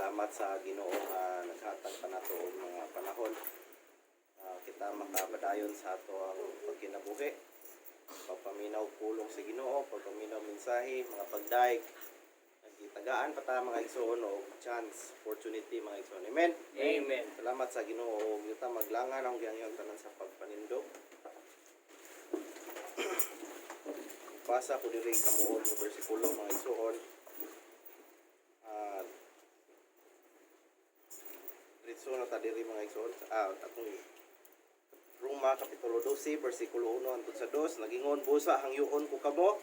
salamat sa Ginoo nga naghatag pa nato og mga panahon. Kita makabadayon sa ato ang pagkinabuhi. Pagpaminaw pulong sa Ginoo, pagpaminaw mensahe, mga pagdaig. Nagitagaan pa ta mga igsoon og chance, opportunity mga igsoon. Amen. Amen. Salamat sa Ginoo ug kita maglangan ang giyang tanan sa pagpanindog. Basa ko diri kamuot nga bersikulo mga igsoon. Diretso na ta diri mga igsoon atong Roma kapitulo 12 bersikulo 1 hangtod sa 2 nagingon busa hangyoon ko kamo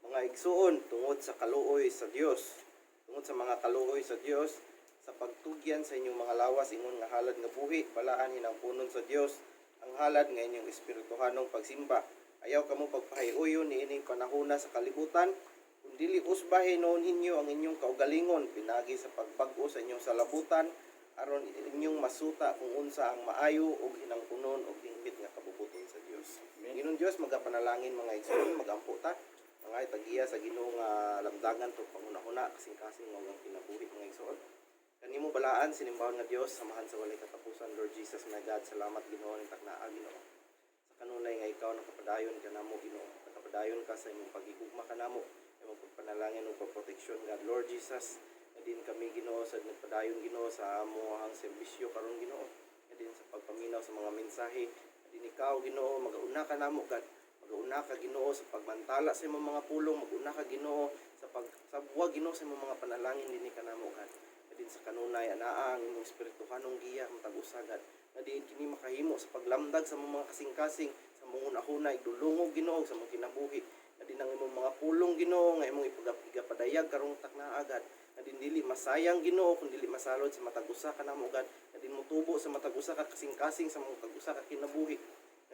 mga igsoon tungod sa kaluoy sa Dios, tungod sa mga kaluoy sa Dios, sa pagtugyan sa inyong mga lawas ingon nga halad nga buhi balaan hinangpunon sa Dios ang halad nga inyong espirituhanong pagsimba. Ayaw kamo pagpahiuyon niining panahona sa kalibutan, kung dili usbahin noon ninyo ang inyong kaugalingon pinagi sa pagbag-o sa inyong salabutan aron inyong masuta kung unsa ang maayo ug hinangpunon ug hingpit nga kabubuton sa Dios. Ginon Dios magapanalangin mga igsoon, magampo ta mga tagiya sa Ginoo nga lamdagan to pangunahuna kasing-kasing nga ang kinabuhi mga igsoon. Kanimo balaan sinimbahon nga Dios samahan sa walay katapusan. Lord Jesus my God, salamat Ginoo ning taknaa Ginoo. Sa kanunay nga ikaw nakapadayon kanamo Ginoo. Nakapadayon ka sa imong pagigugma kanamo, imong pagpanalangin ug pagproteksyon God. Lord Jesus, din kami Ginoo sa nagpadayon Ginoo sa amo ang serbisyo karon Ginoo. Din sa pagpaminaw sa mga mensahe. Din ikaw Ginoo mag-una ka namo God. Mag-una ka Ginoo sa pagmantala sa imong mga pulong, mag-una ka Ginoo sa pagsabwa Ginoo sa imong mga panalangin dinhi kanamo God. Din sa kanunay anaa ang imong espirituhanong giya matag usa God. Din kini makahimo sa paglamdag sa mga kasing-kasing sa mga una-una idulungog Ginoo sa mga kinabuhi. Din ang imong mga pulong Ginoo nga imong ipagadayag karong taknaa God. Din dili masayang Ginoo kun dili masalod sa matag usa ka namo God. Din motubo sa matag usa ka kasing-kasing sa matag usa ka kinabuhi.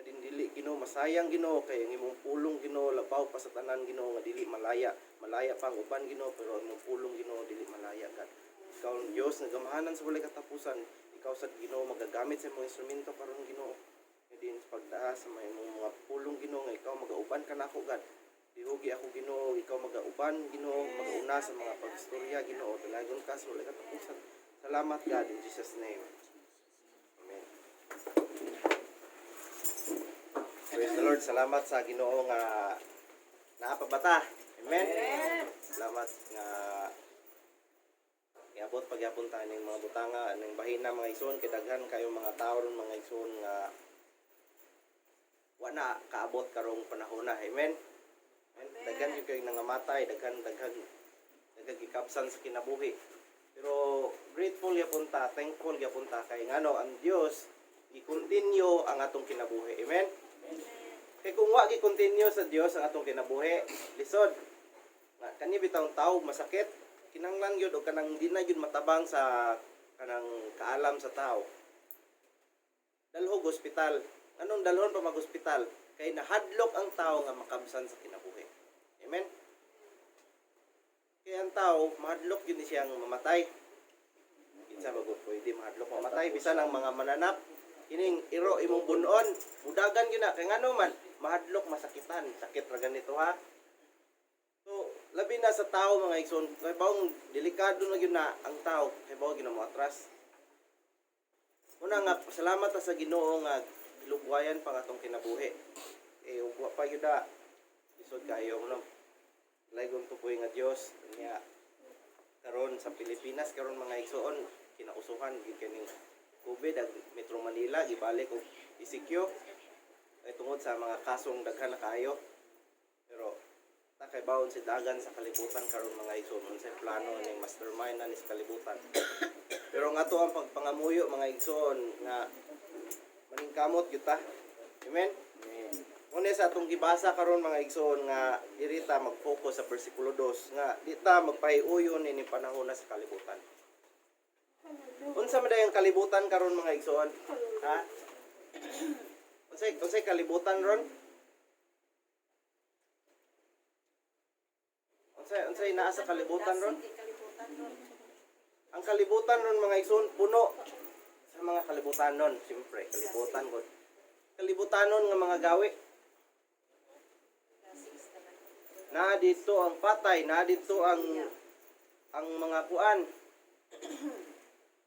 Din dili Ginoo masayang Ginoo kay ang imong pulong Ginoo labaw pa sa tanan Ginoo nga dili malaya pa ang uban Ginoo pero ang imong pulong Ginoo dili malaya God. Ikaw ang Dios nga gamahanan sa walay katapusan. Ikaw sa Ginoo magagamit sa imong instrumento karon Ginoo. Din sa pagdaas sa mga pulong Ginoo nga ikaw magauban ka nako God. Dihugi ako Ginoo, ikaw mag-auban Ginoo, mag-una sa mga pagstorya Ginoo, dalagon ka sa walay katapusan. Salamat God in Jesus name. Amen. Praise the Lord. Salamat sa Ginoo nga naapabata. Amen. Salamat nga iabot pagyapon tayo ng mga butanga, ng bahina mga igsoon, kay daghan kayo mga tao ron mga igsoon nga wala kaabot karong panahon na. Amen. Daghan yung kayo nangamatay, daghan gikapsan sa kinabuhi. Pero grateful yapon ta, thankful yapon ta kay ngano ang Dios i-continue ang atong kinabuhi. Amen. Kay kung wa gi-continue sa Dios ang atong kinabuhi, lisod. Kani bitawng tawo masakit, kinanglan gyud og kanang di na gyud matabang sa kanang kaalam sa tawo. Dalhog ospital. Anong dalhon pa mag-ospital? Kay nahadlok ang tao nga makabsan sa kinabuhi. Amen? Kaya ang tao, mahadlok yun siyang mamatay. Kinsa ba pwede mahadlok mamatay? Bisan ang mga mananap, kining iro imong bunon, mudagan yun na. Kaya nga naman, mahadlok masakitan. Sakit ra ganito ha. So, labi na sa tao mga igsoon, kaya bawang delikado na yun na ang tao, kaya bawang ginamo atras. Una nga, salamat sa Ginoo nga lugwayan pang atong kinabuhi. Ugwa pa yun na. Isod kayo no. Laygon to po nga Dios niya karon sa Pilipinas karon mga igsoon kinausuhan gyud kining COVID ag Metro Manila gibalik og isikyo ay tungod sa mga kasong daghan na kayo. Pero takay bawon si dagan sa kalibutan karon mga igsoon unsay plano ning mastermind na ni sa kalibutan. Pero nga to ang pagpangamuyo mga igsoon nga maningkamot gyud ta. Amen. Una sa atong gibasa karon mga igsoon nga diri ta mag-focus sa bersikulo 2 nga di ta magpahiuyon ini panahon na sa kalibutan. Unsa man dayang kalibutan karon mga igsoon? Ha? Unsay kalibutan ron? Unsay naa sa kalibutan ron? Ang kalibutan ron mga igsoon puno sa mga kalibutan ron, siyempre kalibutan gud. Kalibutanon nga mga gawi. Na dito ang patay, na dito ang mga kuan,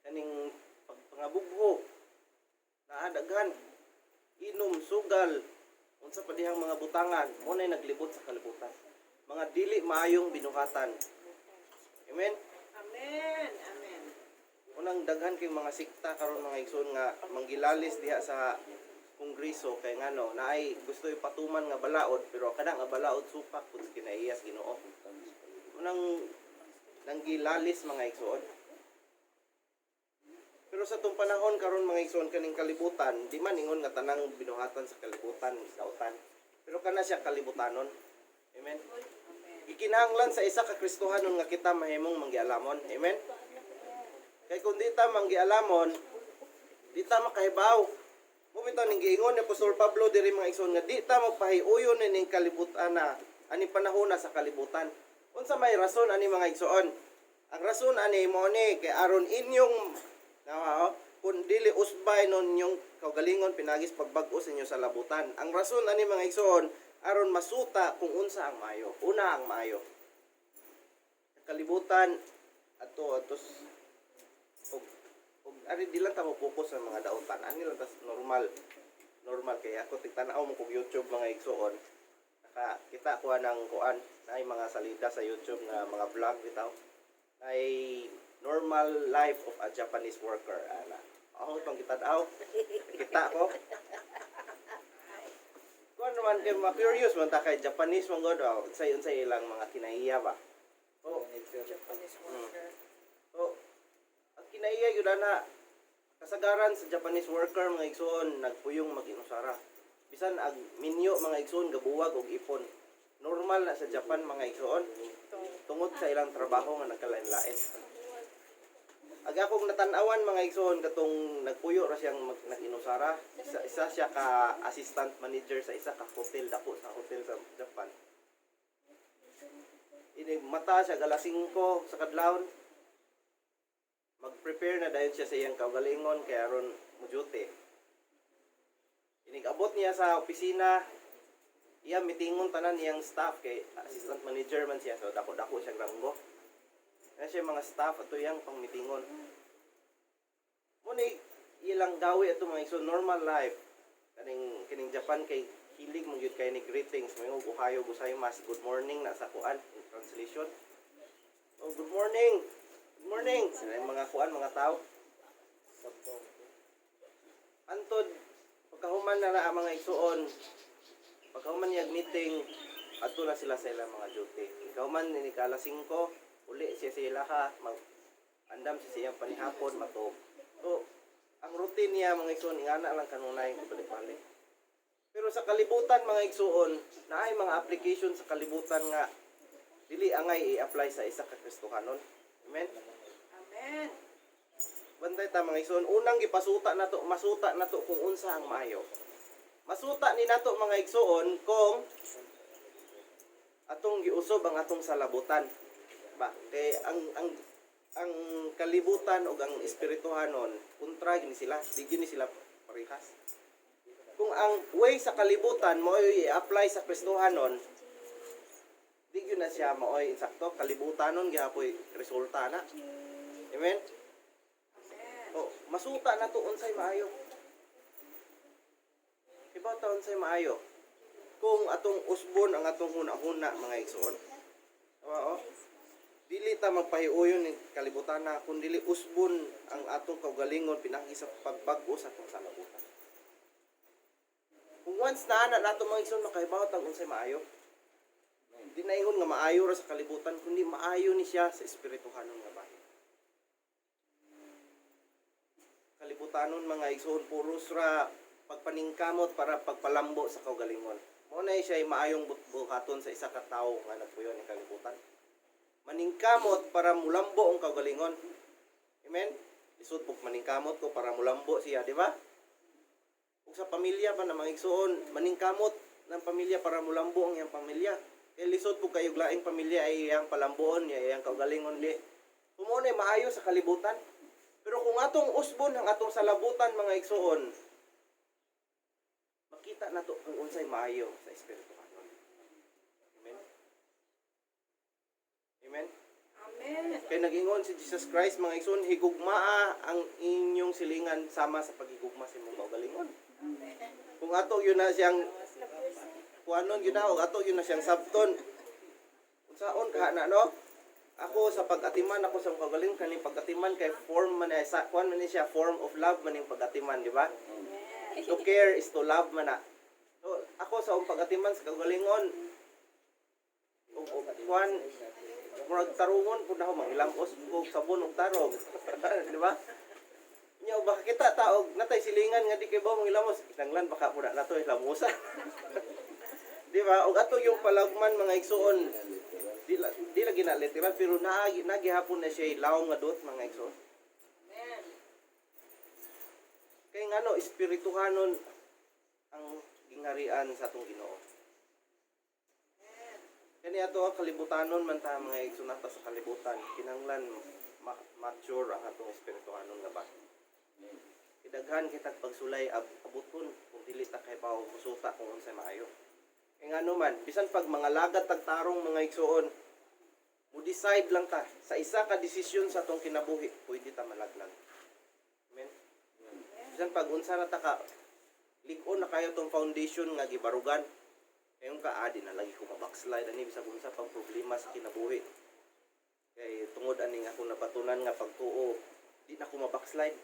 kaning pangabugho naadaghan inom sugal unsa pa dihang mga butangan mo nay naglibot sa kalibutan mga dili maayong binuhatan. Amen. Amen. Amen. Unang daghan kay mga sikta karon mga igsoon nga manggilalis diha sa kongreso kay ngano naay gusto ipatuman nga balaod pero kada nga balaod supak pud kinaiyas Ginoo. Unang nanggilalis mga igsoon. Pero sa tong panahon karon mga igsoon kaning kalibutan, di man ingon nga tanang binuhatan sa kalibutan sautan. Pero kana siya kalibutanon. Amen. Ikinahanglan sa isa ka Kristohanon nga kita mahimong manggialamon. Amen. Kay kung di ta manggialamon, di ta makahibaw. Mo bitaw ning giingon ni Apostol Pablo diri mga igsoon nga di ta magpahiuyon ning kalibutan na ani panahon na sa kalibutan. Unsa may rason ani mga igsoon? Ang rason ani mo ni kay aron inyong kung dili usbay non yung kaugalingon pinagis pagbag-o sa inyo sa labutan. Ang rason ani mga igsoon aron masuta kung unsa ang maayo. Una ang maayo. Kalibutan atos og ari di lang ta mo focus sa mga daotan. Ani lang tas normal kay ako tigtanaw mo kog YouTube mga igsoon. Kita ko nang kuan na mga salida sa YouTube nga mga vlog bitaw. Ay normal life of a Japanese worker. Ana. Ako itong kita daw. Kita ko. Kung naman kayo ma-curious man ta kay Japanese man god daw. Unsay ilang mga kinaiya ba? Oh, Japanese worker. So, ang kinaiya yun na kasagaran sa Japanese worker mga igsoon nagpuyong mag-inusara. Bisan ag minyo mga igsoon gabuwag og ipon. Normal na sa Japan mga igsoon tungod sa ilang trabaho nga nagkalain-lain. Aga akong natanawan mga igsoon katong nagpuyo ra siyang nag-inusara. Isa siya ka assistant manager sa isa ka hotel dako sa hotel sa Japan. Ini mata siya alas 5 sa kadlawon. Mag-prepare na dayon siya sa iyang kaugalingon kay aron mo-duty. Inigabot niya sa opisina. Iya mitingon tanan iyang staff kay assistant manager man siya so dako-dako siya ranggo. Kaya siya mga staff ato yang pangmitingon. Muna ilang gawi ato mga igsoon normal life. Kining Japan kay hilig mong yun kay ni greetings. May uhayo gozaimasu. Good morning na sa kuan in translation. Oh, good morning. Good morning. Sila yung mga kuan, mga tao. Antod, pagkahuman na ang mga igsoon, pagkahuman niyag meeting, ato na sila sa ilang mga duty. Pagkahuman ni alas 5, uli siya sila ha, andam siya siyang panihapon, matog. So, ang routine niya mga igsoon, ingana lang kanunay ko balik-balik. Pero sa kalibutan mga igsoon, naay mga application sa kalibutan nga dili angay i-apply sa isa ka Kristohanon. Amen. Amen. Bantay ta mga igsoon, unang gipasuta nato, masuta nato kung unsa ang maayo. Masuta ni nato mga igsoon kung atong giusob ang atong salabutan. Ba, kay ang kalibutan o ang espirituhanon kontra gini sila, di gini sila parehas. Kung ang way sa kalibutan mo i-apply sa Kristohanon, di gyud na siya maoy insakto kalibutanon gihapoy resulta na. Amen. O masuta na to unsay maayo. Ibaw ta unsay maayo. Kung atong usbon ang atong huna-huna mga igsoon. Oo. Dili ta magpahiuyon ni kalibutan na kun dili usbon ang atong kaugalingon pinagi sa pagbag-o sa atong salabutan. Kung once na nato mga igsoon makahibaw tang unsay maayo. Di na ingon nga maayo ra sa kalibutan kundi maayo ni siya sa espirituhanon nga bahin. Kalibutanon mga igsoon puros ra pagpaningkamot para pagpalambo sa kaugalingon. Mao na siya maayong buhaton sa isa ka tawo nga nagpuyo ni kalibutan. Maningkamot para mulambo ang kaugalingon. Amen. Isud pug maningkamot ko para mulambo siya, di ba? Ug sa pamilya pa na mga igsoon, maningkamot ng pamilya para mulambo ang iyang pamilya. Kay lisod pug kayo laing pamilya ay iyang palamboon, iyang kaugalingon di. Kumunay maayo sa kalibutan. Pero kung atong usbon ang atong salabutan mga igsoon, makita nato kung unsay maayo sa espiritu. Amen. Amen. Amen. Kay nag-ingon si Jesus Christ, mga igsoon, higugmaa ang inyong silingan sama sa pagigugma sa imong kaugalingon. Kung ato yun na siyang kuanon yun na, o ato yun na siyang sabton. Unsaon ka na, no? Ako sa pag-atiman, ako sa kaugalingon, kaning pag-atiman kay form man sa kuan man ni siya, form of love man yung pag-atiman, di ba? To care is to love man na. So, ako sa pag-atiman sa kaugalingon, o kuan, murag tarungon po na ako, mangilamos ko sabon og tarong. Di ba? Nya baka kita taog natay silingan nga di kay ba mangilamos, kinanglan baka po na nato ilamusa. Di ba? Og ato yung palagman mga igsoon, di lagi na literal pero nagihapon na siya lawom nga dot mga igsoon. Amen. Kay ngano espirituhanon ang gingharian sa atong Ginoo. Kani ato ang kalibutanon man ta mga igsoon nato sa kalibutan, kinanglan mature ang atong espirituhanon nga ba. Idaghan kitag pagsulay abuton kung dili ta kay bawo musuta kung unsay maayo. Kay ngano man bisan pag mga lagad tagtarong mga igsoon, mo decide lang ta sa isa ka desisyon sa atong kinabuhi, pwede ta malaglag. Amen. Bisan pag unsa na ta ka lig-on na kayo tong foundation nga gibarugan. Ayun ka adi na lagi ko mabackslide ani bisag unsa pang problema sa kinabuhi. Kay tungod ani nga ako nabatunan nga pagtuo, di na ko mabackslide.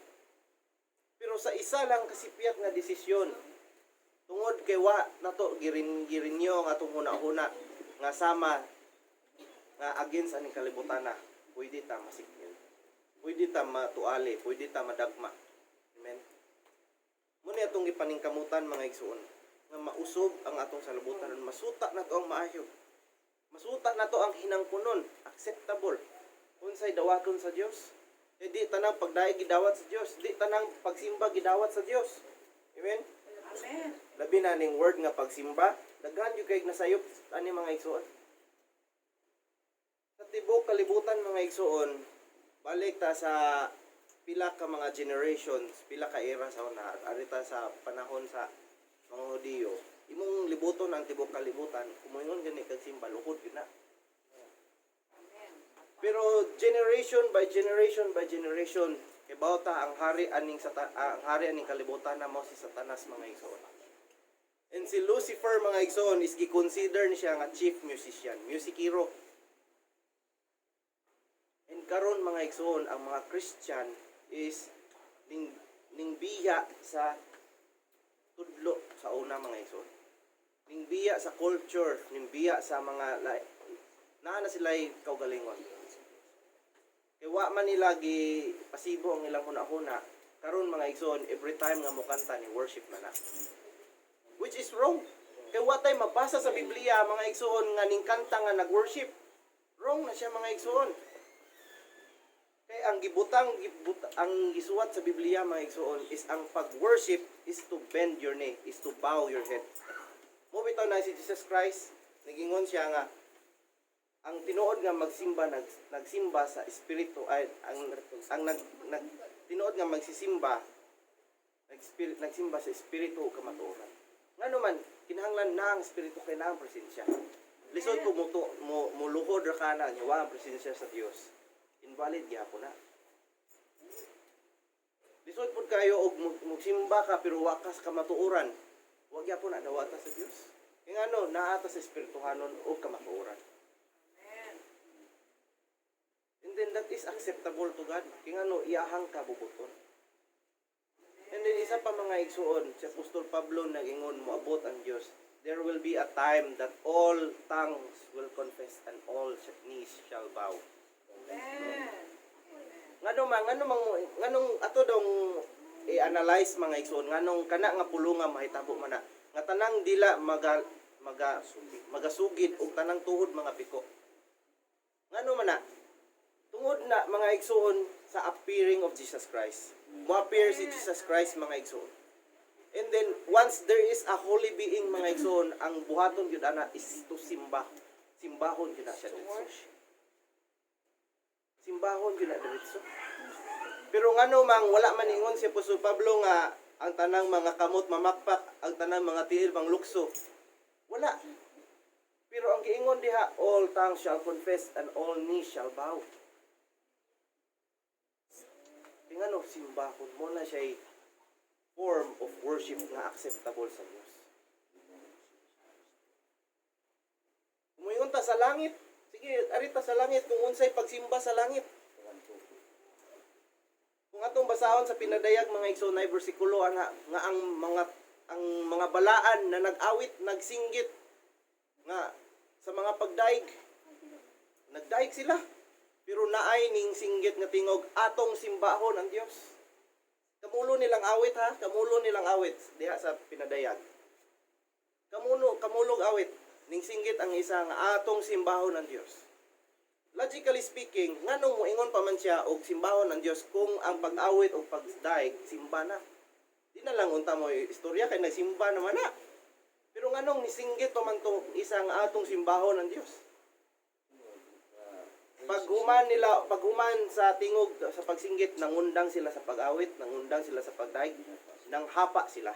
Pero sa isa lang kasipyat nga desisyon, tungod kay wa nato girinyo nga atong huna-huna nga sama nga against aning kalibutan na pwede ta masikmil. Pwede ta matuali, pwede ta madagma. Amen. Muna atong ipaningkamutan mga igsoon nga mausog ang atong salabutan, masuta na to ang maayo. Masuta na to ang hinangkunon, acceptable. Unsay dawaton sa Dios. Eh, di tanang pagdaig gidawat sa Dios, di tanang pagsimba gidawat sa Dios. Amen. Amen. Labi na ning word nga pagsimba, daghan yung kay nasayop ani mga igsoon. Sa tibok kalibutan mga igsoon, balik ta sa pila ka mga generations, pila ka era sa una, arita sa panahon sa mga Hudiyo. Imong libuton ang tibok kalibutan, kumoingon gani kag simba lukod yun na. Pero generation by generation by generation, ibaw ta ang hari aning kalibutan na mo si Satanas mga igsoon. And si Lucifer mga igsoon is gi-consider ni siya nga chief musician, music hero. And karon mga igsoon, ang mga Christian is ning biya sa tudlo sa una mga igsoon. Ning biya sa culture, ning biya sa mga naa na sila kaugalingon. Kaya wa man nila gi pasibo ang ilang huna-huna. Karon mga igsoon, every time nga mukanta ni worship man na. Which is wrong. Kaya wa tay mabasa sa Biblia mga igsoon nga ning kanta nga nag-worship. Wrong na siya mga igsoon. Kaya ang ang gisuwat sa Biblia mga igsoon is ang pag-worship is to bend your knee, is to bow your head. Mo bitaw na si Jesus Christ, nagingon siya nga ang tinuod nga magsimba nagsimba sa espiritu ay tinuod nga magsisimba nagsimba sa espiritu o kamatuoran. Ngano man kinahanglan na ang espiritu kay na ang presensya. Lisod ko mo luhod ra kana nya wa ang presensya sa Dios. Invalid gyapon na. Lisod pud kayo og magsimba ka pero wa ka sa kamatuoran. Wa gyapon na dawata sa Dios. Kay ngano naa ta sa espirituhanon o kamatuoran. And then that is acceptable to God. Kaya nga no, iyahang kabubuton. And then isa pa mga igsuon, si Apostol Pablo nagingon mo abot ang Diyos. There will be a time that all tongues will confess and all knees shall bow. Amen. Nganong ato dong i-analyze mga igsuon, nganong kana nga pulunga mahitabo man na. Nga tanang dila magasugid og tanang tuhod mga piko. Ngano man na? Tungod na mga igsoon sa appearing of Jesus Christ. Mo-appear si Jesus Christ mga igsoon. And then once there is a holy being mga igsoon, ang buhaton gyud ana is to simba. Simbahon gyud na siya dito. Simbahon gyud na dito. Pero ngano mang wala man ingon si Apostol Pablo nga ang tanang mga kamot mamakpak, ang tanang mga tiil manglukso. Wala. Pero ang giingon diha, all tongues shall confess and all knees shall bow. simbahon mo na siya form of worship nga acceptable sa Dios. Umuingon ta sa langit. Sige, arita sa langit kung unsay pagsimba sa langit. Kung atong basahon sa pinadayag mga igsoonay bersikulo nga ang mga balaan na nag-awit, nagsinggit nga sa mga pagdaig. Nagdaig sila. Pero naay ning singgit nga tingog atong simbahon ang Dios. Kamulo nilang awit ha, kamulo nilang awit diha sa pinadayag. Kamulog awit ning singgit ang isa nga atong simbahon ang Dios. Logically speaking, nganong moingon pa man siya og simbahon ang Dios kung ang pag-awit o pagdaig simba na. Di na lang unta mo istorya kay nagsimba naman na. Pero nganong nisinggit pa man tong isa nga atong simbahon ang Dios. Paghuman sa tingog sa pagsinggit, nangundang sila sa pag-awit, nangundang sila sa pagdaig, nang hapa sila.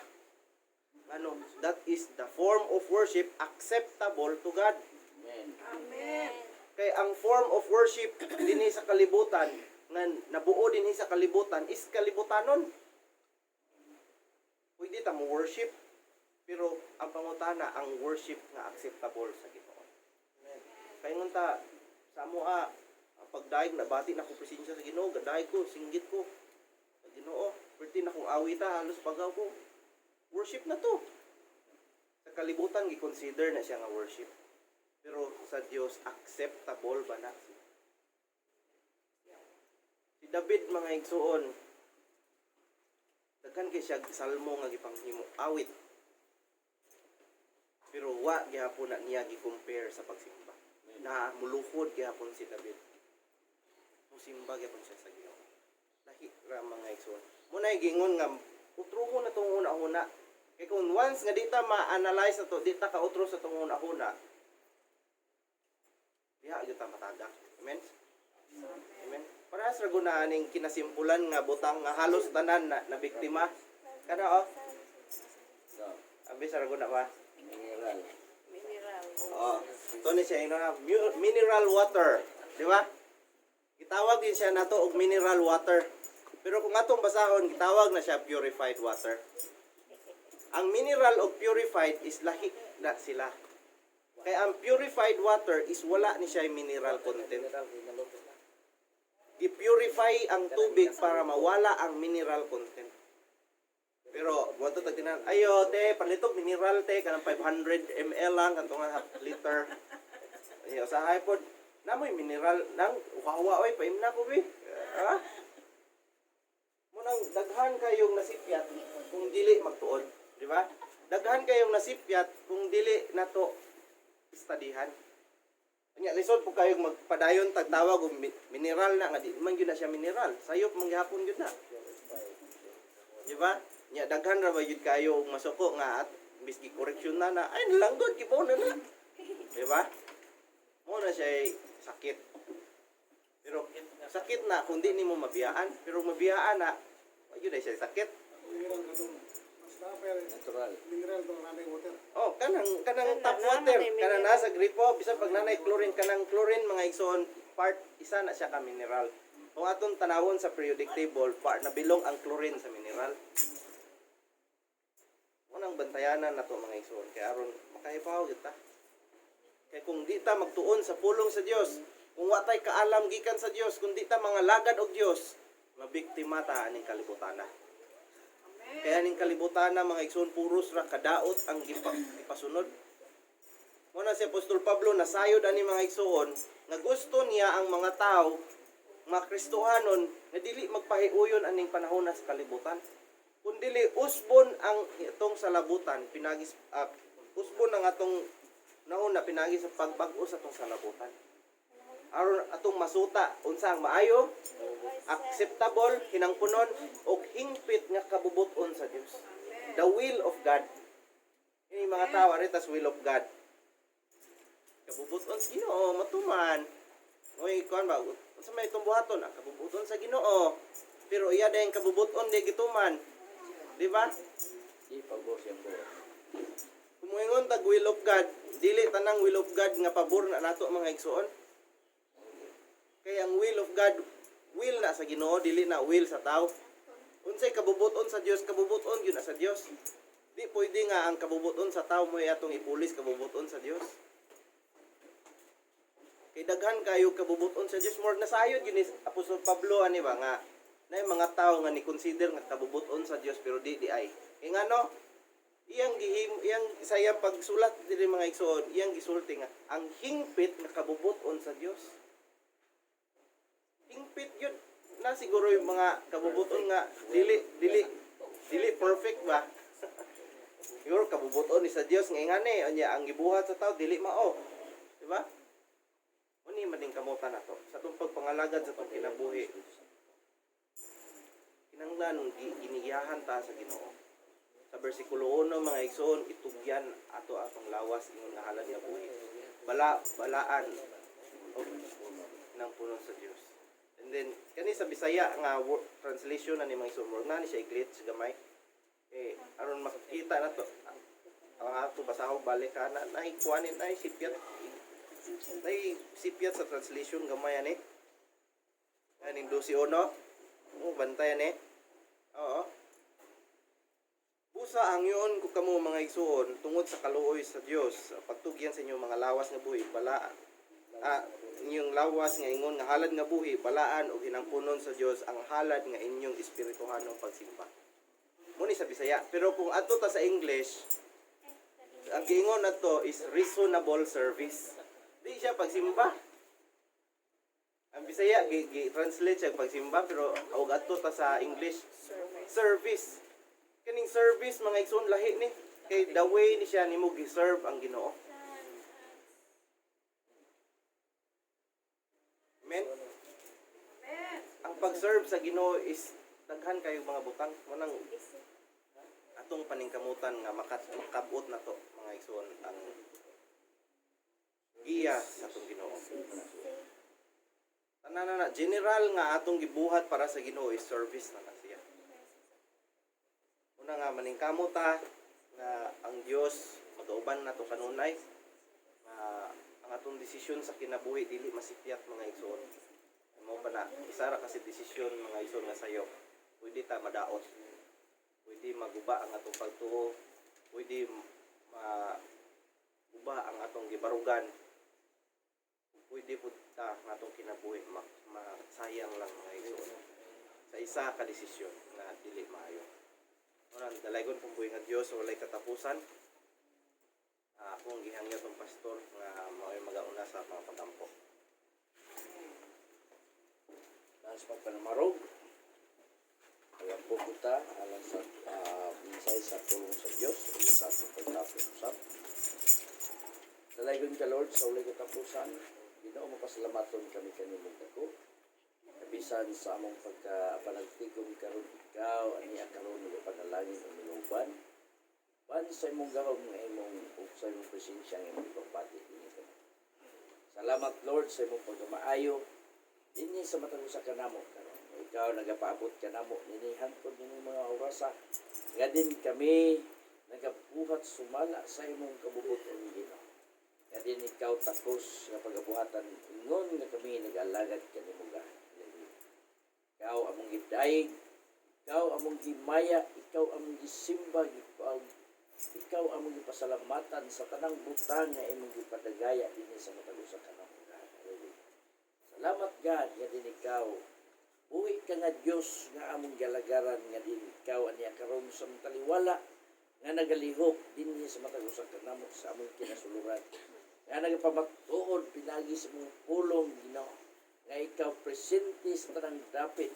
Ano, that is the form of worship acceptable to God. Amen. Kay ang form of worship dinhi sa kalibutan nga nabuo dinhi sa kalibutan is kalibutanon. Pwede ta mo worship, pero ang pangutana ang worship nga acceptable sa Ginoo. Kay ngunta sa moa pagdaig nabati na ko presensya sa Ginoo, gadaig ko, singgit ko. Sa Ginoo, perti na kong awita halos pagaw ko. Worship na to. Sa kalibutan gi-consider na siya nga worship. Pero sa Dios acceptable ba na? Si David mga igsuon, daghan kay siya salmo nga gipanghimo awit. Pero wa gyapon na niya gi-compare sa pagsimba. Na mulukod gyapon si David. Musimba gyapon siya sa Ginoo. Lahi ra mga igsoon. Muna gingon nga utrohon na tong una-una. Kay kung once nga dita ma-analyze na to, dita ka utro sa tong una-una. Diha gyud ta matagak. Amen. Amen. Para sa gunaaning kinasimpulan nga butang nga halos tanan na biktima. Kada abi sa guna ba? Mineral. Oh, ito ni siya mineral water, di ba? Gitawag din siya nato og mineral water. Pero kung atong basahon, gitawag na siya purified water. Ang mineral o purified is lahi na sila. Kaya ang purified water is wala ni siya mineral content. I-purify ang tubig para mawala ang mineral content. Pero, wato tagtinan, ayo, te, panlitok mineral, te, kanang 500 ml lang, kanto nga half liter. Ayo, sa iPod, namoy mineral, nang, ukawa, oy, paim na ko, be. Ha? Munang, daghan kayong nasipyat kung dili magtuon. Di ba? Daghan kayong nasipyat kung dili na to istadihan. Anya, lisod po kayong magpadayon, tagtawag, mineral na, nga di man yun na siya mineral. Sayop, mangyapon yun na. Di ba? Nya daghan ra ba yun kayo masuko nga at biski correction na ay nalanggod gibo na na. Di ba? Mo na siya sakit. Pero sakit na kung di nimo mabiyaan, pero mabiyaan na ayun na siya sakit. Natural. Mineral tong nanay water. Oh, kanang tap water, kanang nasa gripo, bisan pag nanay chlorine mga igsoon part isa na siya ka mineral. Kung atong tanawon sa periodic table, part na bilong ang chlorine sa mineral. Unang bantayanan na to mga igsoon, kaya aron makahibaw gyud ta. Kaya kung di ta magtuon sa pulong sa Dios, kung wa tay kaalam gikan sa Dios, kung di ta mga lagad og Dios, mabiktima ta aning kalibutana. Kaya ning kalibutana mga igsoon puros ra kadaot ang gipasunod. Muna si Apostol Pablo nasayod ani mga igsoon nga gusto niya ang mga tao mga Kristohanon nga dili magpahiuyon aning panahon sa kalibutan. Kun dili usbon ang itong salabutan pinagis usbon ang atong nauna pinagis sa pagbag-o sa atong salabutan. Aron atong masuta unsa ang maayo, acceptable, hinangpunon ug hingpit nga kabubuton sa Dios. The will of God. Ini mga tao aritas will of God. Kabubuton sa Ginoo matuman. Oy, kuan ba? Unsa may tumbuhaton ang kabubuton sa Ginoo. Pero iya dayang kabubuton di gituman. Di ba? Ipagos yung buo. Kumuingon tag will of God, dili tanang will of God nga pabor na nato mga igsoon. Kaya ang will of God, will na sa Ginoo, dili na will sa tao. Unsay kabubuton sa Dios, kabubuton gyud na sa Dios. Di pwede nga ang kabubuton sa tao mo atong ipulis kabubuton sa Dios. Kay daghan kayo kabubuton sa Dios, more nasayod yun ni Apostol Pablo ani ba nga na mga tao nga ni consider nga kabubuton sa Dios pero di ay. Kay ngano iyang sayang pagsulat diri mga igsoon, iyang gisulti nga ang hingpit nga kabubuton sa Dios. Hingpit yun na siguro yung mga kabubuton nga dili perfect ba. Siguro kabubuton ni sa Dios nga ingani anya ang gibuhat sa tao dili mao. Di ba? Muni maning kamutan nato sa tong pagpangalagad sa tong kinabuhi. Kinahanglan ginigiyahan ta sa Ginoo. Sa bersikulo 1 mga igsoon itugyan ato atong lawas ingon nga halad nga buhi. Balaan o ng puno sa Dios. And then kani sa Bisaya nga translation ani mga igsoon mo na ni siya i-glitch gamay. Aron makakita na to ang ato basahog balik ka na naikuanin ay sipyat sa translation gamay ani aning 12:1 bantayan oo busa ang yun ko kamo mga igsoon tungod sa kaluoy sa Dios pagtugyan sa inyong mga lawas nga buhi balaan inyong lawas nga ingon nga halad nga buhi balaan ug hinangpunon sa Dios ang halad nga inyong espirituhanong pagsimba. Muni sa Bisaya. Pero kung ato ta sa English, ang giingon nato is reasonable service. Di siya pagsimba. Ang Bisaya gi-translate siya pagsimba pero og ato ta sa English service. Kaning service mga igsoon lahi ni kay the way ni siya nimo gi-serve ang Ginoo. Amen. Ang pag-serve sa Ginoo is daghan kayo mga butang manang atong paningkamutan nga makabot na to mga igsoon ang giya sa atong Ginoo. Tanan general nga atong gibuhat para sa Ginoo is service na siya. Una nga maningkamot ta nga ang Dios magauban nato kanunay ang atong desisyon sa kinabuhi dili masipyat mga igsoon. Mo pa na isa ra kasi desisyon mga igsoon nga sayo. Pwede ta madaot. Pwede maguba ang atong pagtuo. Pwede maguba ang atong gibarugan. Pwede po ta ang atong kinabuhi masayang lang mga igsoon. Sa isa ka desisyon na dili maayo. Oran dalaygon kung buhi nga Dios walay katapusan. Akong gihangyo tong pastor nga mao'y magauna sa mga pagampo. Nais pagpanamarog. Alam po kita alang sa minsay sa tulong sa Diyos o sa ating pagtapos usap. Dalaygon ka Lord sa ulay katapusan. Ginoo mapasalamaton kami kanimong dako. Kabisan sa among pagkapanagtigom karon ikaw ani karon ng panalangin ang miluban. Ban sa imong gahom nga imong sa imong presensya nga imong ipagpati dinhi. Salamat Lord sa imong pagmaayo dinhi sa matag usa ka namo karon. Ikaw nagapaabot ka namo dinhi hangtod dinhi mga orasa. Nga din kami nagabuhat sumala sa imong kabubuton Ginoo. Nga din ikaw tapos nga pagabuhatan ingon nga kami nag-alagad kanimo ga. Ikaw among gidayeg, ikaw among gimaya, ikaw among gisimba, ikaw among gipasalamatan sa tanang butang nga imong gipadagaya dinhi sa matag usa ka namo. Salamat God nga din ikaw. Buhi ka nga Dios nga among galagaran nga din ikaw aniya karon sa taliwala nga nagalihok dinhi sa matag usa ka namo sa among kinasuluran. Nga nagapamatuod pinagi sa mong pulong Ginoo. Nga ikaw presente sa tanang dapit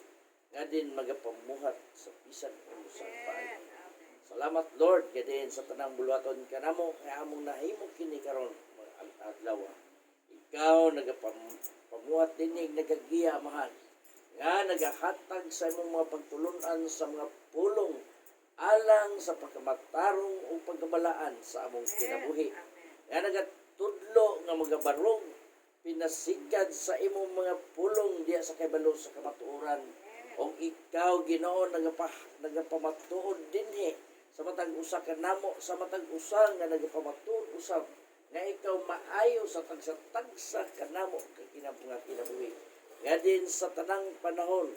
nga din magapamuhat sa bisan umusang paay. Salamat Lord nga din sa tanang buluhaton kanamo nga among nahimo kini karon mga adlaw. Ikaw nagapamuhat dinig nagagiya mahal nga nagahatag sa imong mga pagtulunan sa mga pulong alang sa pagkamatarong o pagkabalaan sa among kinabuhi. Nga nagatudlo nga magabarog pinasigad sa imong mga pulong diya sa kaybalo sa kamatuoran. O ikaw Ginoo nagapamatuod dinhi sa matag usa ka namo sa matag usa nga nagapamatuod usab nga ikaw maayo sa tagsa-tagsa kanamo kay kinabuhi. Nga din sa tanang panahon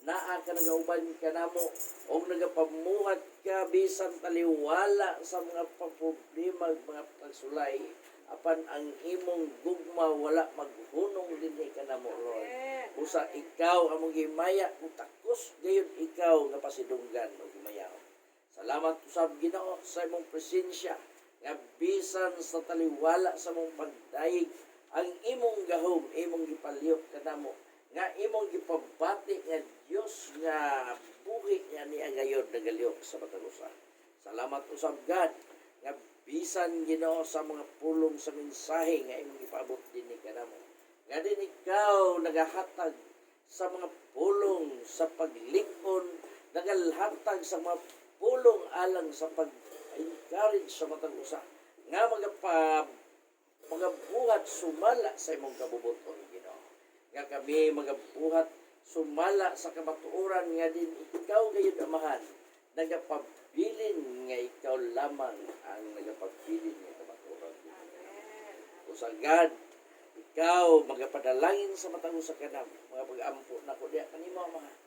naa ka nagauban ka namo o nagapamuhat ka bisan taliwala sa mga problema mga pagsulay apan ang imong gugma wala maghunong dinhi ka namo Lord usa ikaw among himaya ug takos gayon ikaw nga pasidunggan ug himayaon. Salamat usab Ginoo sa imong presensya nga bisan sa taliwala sa mong pagdaig ang imong gahom imong gipalihok kanamo nga imong gipabati nga Dios nga buhi nga niya gayon nagalihok sa matag usa. Salamat usab God nga bisan Ginoo sa mga pulong sa mensahe nga imong ipaabot dinhi kanamo. Nga din ikaw nagahatag sa mga pulong sa paglikon, nagahatag sa mga pulong alang sa pag-encourage sa matag usa nga magabuhat sumala sa imong kabubuton Ginoo. Nga kami magabuhat sumala sa kamatuoran nga din ikaw gayud amahan nagapabilin nga ikaw lamang ang nagapabilin nga kamatuoran. Usagad ikaw magapadalangin sa matang usa kanam mga pag-ampo nako diha kanimo amahan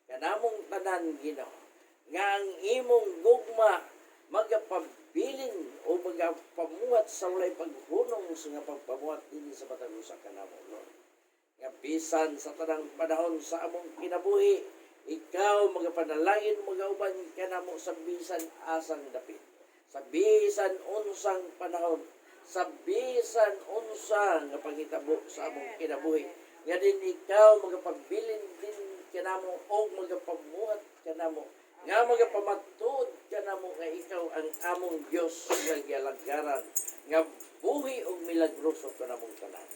kanamong tanan Ginoo nga ang imong gugma magapabilin o magapamuhat sa walay paghunong sa nga pagpamuhat dinhi sa matang usa kanamo Lord. Nga bisan sa tanang panahon sa among kinabuhi ikaw magapanalangin magauban kanamo sa bisan asang dapit sa bisan unsang panahon sa bisan unsa nga panghitabo sa among kinabuhi nga din ikaw magapabilin din kanamo o magapamuhat kanamo nga magapamatud kanamo nga ikaw ang among Dios nga gialagaran nga buhi og milagroso kanamong tanan.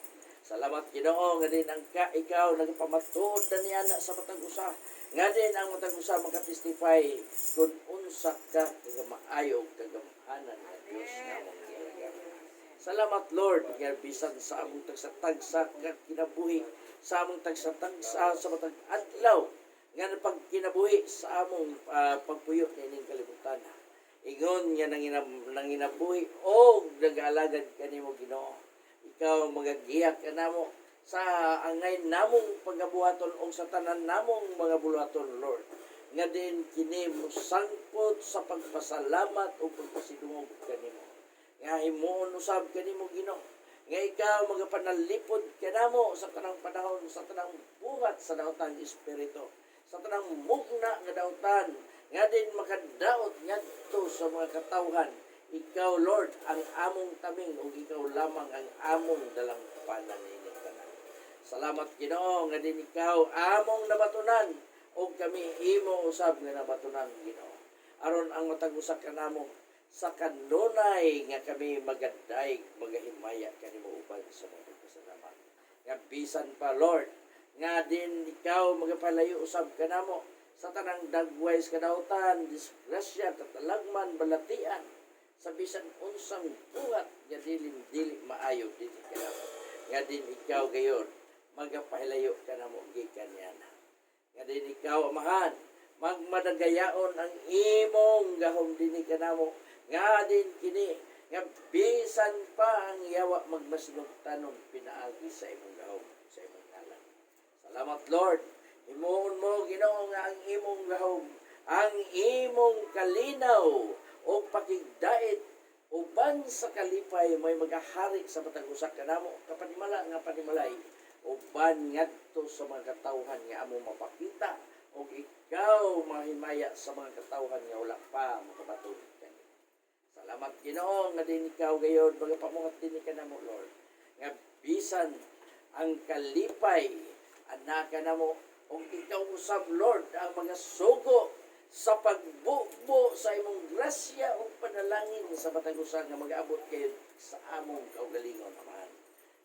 Salamat Ginoo nga din ang ikaw nagapamatud daniana sa matag usa nga din ang matag usa makatestify kung unsa ka kagamaayo kagamhanan nga Dios nga among gialagaran. Salamat Lord nga bisan sa among tagsa-tagsa nga kinabuhi sa among tagsa-tagsa sa matag adlaw nga pagkinabuhi sa among pagpuyo nining kalibutan. Ingon nga nanginabuhi o nag-alagad kanimo Ginoo. Ikaw magagiyak kanamo sa angay namong pagabuhaton o sa tanan namong mga buluhaton Lord. Nga din kini musangpot sa pagpasalamat o pagpasidungog kanimo. Nga himuon usab kanimo Ginoo. Nga ikaw magapanalipod kanamo sa tanang panahon sa tanang buhat sa daotang espiritu. Sa tanang mugna nga daotan nga din makadaot ngadto sa mga katawhan ikaw Lord ang among taming ug ikaw lamang ang among dalang pananinig tanan. Salamat Ginoo nga din ikaw among nabatunan ug kami imo usab nga nabatunan Ginoo aron ang matag usa kanamo sa kanunay nga kami magadayeg magahimaya kanimo uban sa mga pasalamat nga bisan pa Lord nga din ikaw magapalayo usab kanamo sa tanang dagways kadautan, disgrasya, katalagman, balatian, sa bisan unsang buhat nga dili maayo dinhi kanamo. Nga din ikaw gayon magapahilayo kanamo gikan yana. Nga din ikaw amahan magmadagayaon ang imong gahom dinhi kanamo. Nga din kini nga bisan pa ang yawa magmasinong tanon pinaagi sa imong gahom sa imong ngalan. Salamat Lord. Himuon mo Ginoo nga ang imong gahom, ang imong kalinaw o pakigdait uban sa kalipay may magahari sa matag usa kanamo kapanimala nga panimalay uban ngadto sa mga katawhan nga among mapakita ug ikaw mahimaya sa mga katawhan nga wala pa makabatud kanimo. Salamat Ginoo nga din ikaw gayon magapamuhat dinhi kanamo Lord. Nga bisan ang kalipay anak kanamo o ikaw usab Lord ang mga sugo sa pagbubo sa imong grasya o panalangin sa matag usa nga mag-abot kayo sa among kaugalingon amahan.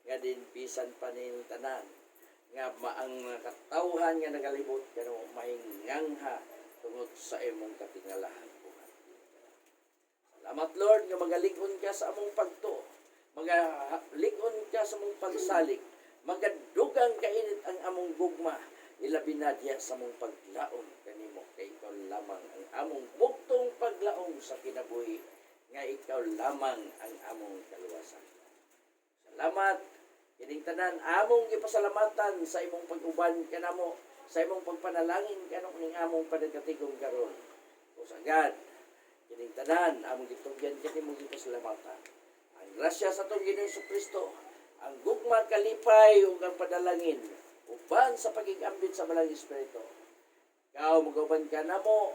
Nga din bisan pa ning tanan nga ang mga katawhan nga nagalibot kanimo mahingangha tungod sa imong katingalahan buhat. Salamat Lord nga magalig-on ka sa among pagtuo. Magalig-on ka sa among pagsalig. Magadugang kainit ang among gugma. Ilabi na diya sa mong paglaom kanimo kay ikaw lamang ang among bugtong paglaom sa kinabuhi nga ikaw lamang ang among kaluwasan. Salamat kining tanan among gipasalamatan sa imong pag-uban kanamo sa imong pagpanalangin kanong ning among panagatigom karon. Usagad kining tanan among gitugyan kini mo gipasalamatan. Ang grasya sa atong Ginoong Jesucristo, ang gugma kalipay ug ang padalangin uban sa pagigambit sa Malang Espiritu. Ikaw magaban ka namo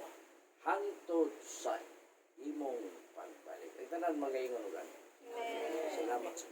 hangtod sa imong pagbalik. Ang tanan magaingon ug ani. Salamat sa